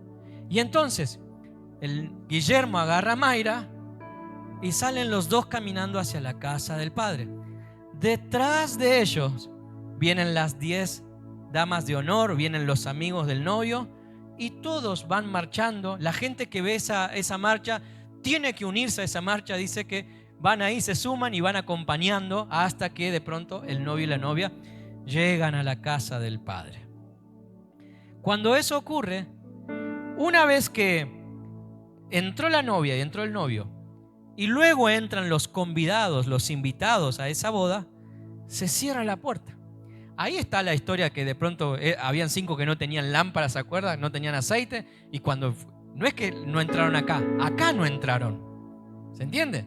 Y entonces el Guillermo agarra a Mayra y salen los dos caminando hacia la casa del padre. Detrás de ellos vienen las 10 damas de honor, vienen los amigos del novio y todos van marchando. La gente que ve esa marcha tiene que unirse a esa marcha. Dice que van ahí, se suman y van acompañando hasta que de pronto el novio y la novia llegan a la casa del padre. Cuando eso ocurre, una vez que entró la novia y entró el novio, y luego entran los convidados, los invitados a esa boda, se cierra la puerta. Ahí está la historia que de pronto habían 5 que no tenían lámparas, ¿se acuerdan? No tenían aceite. Y cuando, no es que no entraron acá no entraron. ¿Se entiende?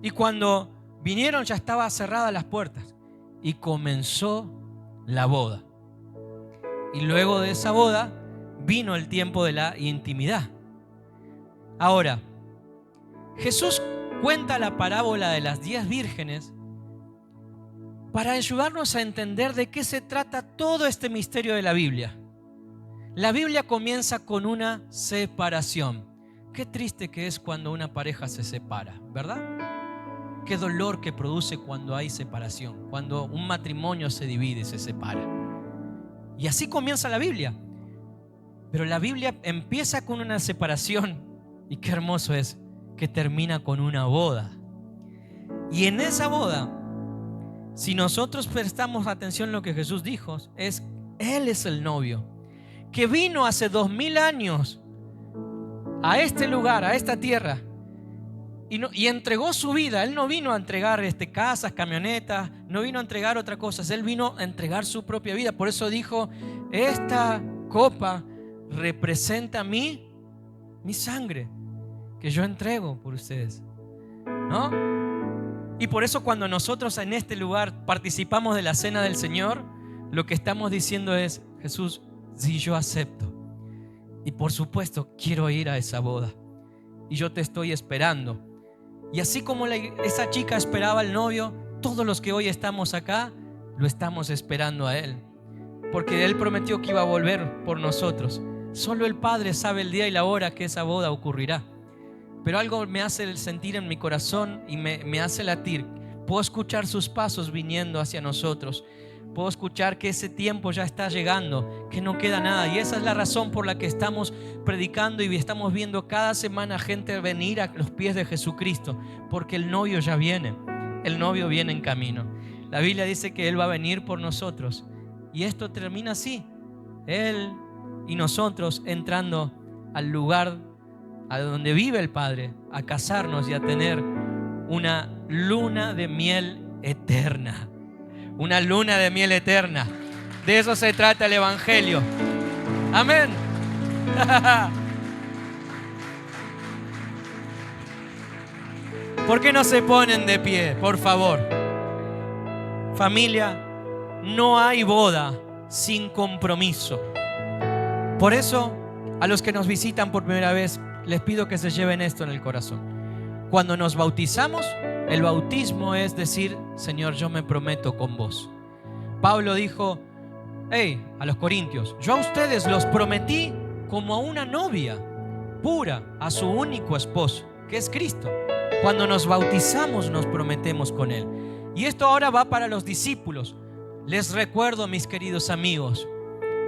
Y cuando vinieron ya estaban cerradas las puertas. Y comenzó la boda. Y luego de esa boda vino el tiempo de la intimidad. Ahora, Jesús cuenta la parábola de las 10 vírgenes para ayudarnos a entender de qué se trata todo este misterio de la Biblia. La Biblia comienza con una separación. Qué triste que es cuando una pareja se separa, ¿verdad? Qué dolor que produce cuando hay separación, cuando un matrimonio se divide y se separa. Y así comienza la Biblia. Pero la Biblia empieza con una separación y qué hermoso es que termina con una boda. Y en esa boda, si nosotros prestamos atención a lo que Jesús dijo, Él es el novio que vino hace 2000 años a este lugar, a esta tierra, y entregó su vida. Él no vino a entregar casas, camionetas, no vino a entregar otra cosa. Él vino a entregar su propia vida. Por eso dijo: esta copa representa mi sangre que yo entrego por ustedes, ¿no? Y por eso cuando nosotros en este lugar participamos de la cena del Señor, lo que estamos diciendo es: Jesús, sí, yo acepto. Y por supuesto quiero ir a esa boda. Y yo te estoy esperando. Y así como esa chica esperaba al novio, todos los que hoy estamos acá lo estamos esperando a Él. Porque Él prometió que iba a volver por nosotros. Solo el Padre sabe el día y la hora que esa boda ocurrirá. Pero algo me hace sentir en mi corazón y me hace latir. Puedo escuchar sus pasos viniendo hacia nosotros. Puedo escuchar que ese tiempo ya está llegando, que no queda nada. Y esa es la razón por la que estamos predicando y estamos viendo cada semana gente venir a los pies de Jesucristo. Porque el novio ya viene. El novio viene en camino. La Biblia dice que Él va a venir por nosotros. Y esto termina así. Él y nosotros entrando al lugar a donde vive el Padre, a casarnos y a tener una luna de miel eterna. Una luna de miel eterna. De eso se trata el Evangelio. Amén. ¿Por qué no se ponen de pie, por favor? Familia, no hay boda sin compromiso. Por eso, a los que nos visitan por primera vez, les pido que se lleven esto en el corazón. Cuando nos bautizamos, el bautismo es decir: Señor, yo me prometo con vos. Pablo dijo a los corintios: yo a ustedes los prometí como a una novia pura, a su único esposo, que es Cristo. Cuando nos bautizamos nos prometemos con Él. Y esto ahora va para los discípulos. Les recuerdo, mis queridos amigos,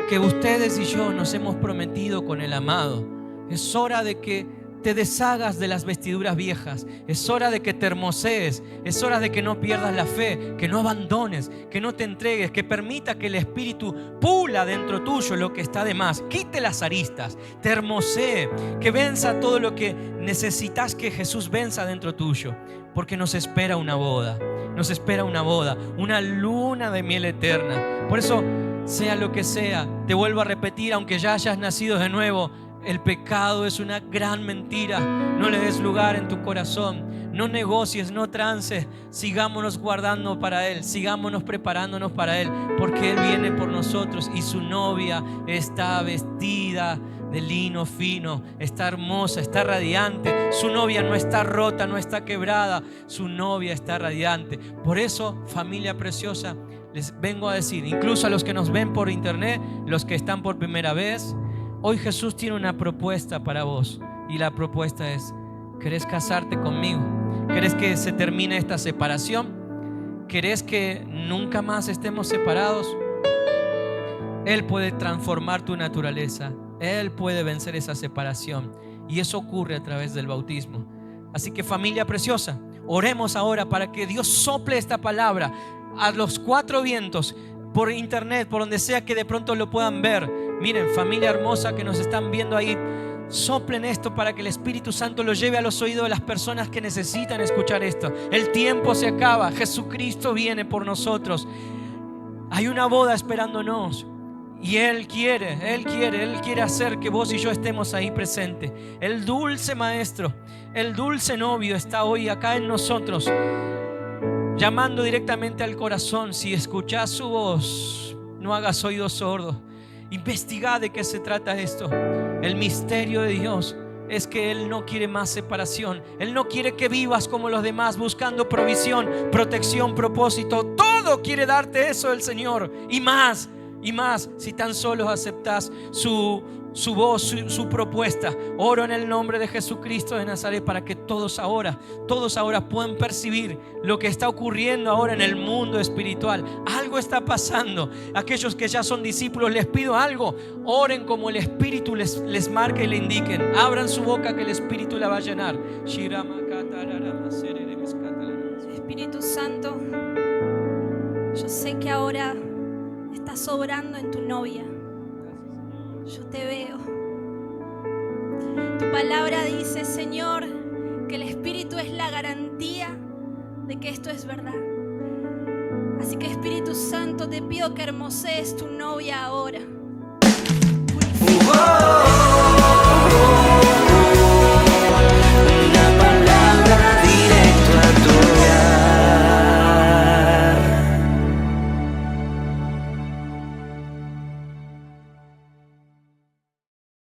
que ustedes y yo nos hemos prometido con el amado. Es hora de que te deshagas de las vestiduras viejas. Es hora de que te hermosees. Es hora de que no pierdas la fe, que no abandones, que no te entregues, que permita que el Espíritu pula dentro tuyo lo que está de más. Quite las aristas, te hermosee, que venza todo lo que necesitas que Jesús venza dentro tuyo. Porque nos espera una boda. Nos espera una boda, una luna de miel eterna. Por eso, sea lo que sea, te vuelvo a repetir, aunque ya hayas nacido de nuevo, el pecado es una gran mentira. No le des lugar en tu corazón. No negocies, no trances. Sigámonos guardando para Él. Sigámonos preparándonos para Él. Porque Él viene por nosotros y su novia está vestida de lino fino, está hermosa, está radiante. Su novia no está rota, no está quebrada, su novia está radiante. Por eso, familia preciosa, les vengo a decir, incluso a los que nos ven por internet, los que están por primera vez, hoy Jesús tiene una propuesta para vos. Y la propuesta es: ¿querés casarte conmigo? ¿Querés que se termine esta separación? ¿Querés que nunca más estemos separados? Él puede transformar tu naturaleza. Él puede vencer esa separación. Y eso ocurre a través del bautismo. Así que, familia preciosa, oremos ahora para que Dios sople esta palabra a los cuatro vientos, por internet, por donde sea que de pronto lo puedan ver. Miren, familia hermosa que nos están viendo ahí, soplen esto para que el Espíritu Santo lo lleve a los oídos de las personas que necesitan escuchar esto. El tiempo se acaba, Jesucristo viene por nosotros. Hay una boda esperándonos. Y Él quiere hacer que vos y yo estemos ahí presentes. El dulce maestro, el dulce novio está hoy acá en nosotros, llamando directamente al corazón. Si escuchás su voz, no hagas oídos sordos. Investigá de qué se trata esto. El misterio de Dios es que Él no quiere más separación. Él no quiere que vivas como los demás, buscando provisión, protección, propósito. Todo quiere darte eso el Señor, y más. Y más, si tan solo aceptas su voz, su propuesta. Oro en el nombre de Jesucristo de Nazaret para que todos ahora puedan percibir lo que está ocurriendo ahora en el mundo espiritual. Algo está pasando. Aquellos que ya son discípulos, les pido algo: oren como el Espíritu les marque y le indiquen. Abran su boca, que el Espíritu la va a llenar. Espíritu Santo, yo sé que ahora estás obrando en tu novia. Yo te veo. Tu palabra dice, Señor, que el Espíritu es la garantía de que esto es verdad. Así que, Espíritu Santo, te pido que hermosees tu novia ahora.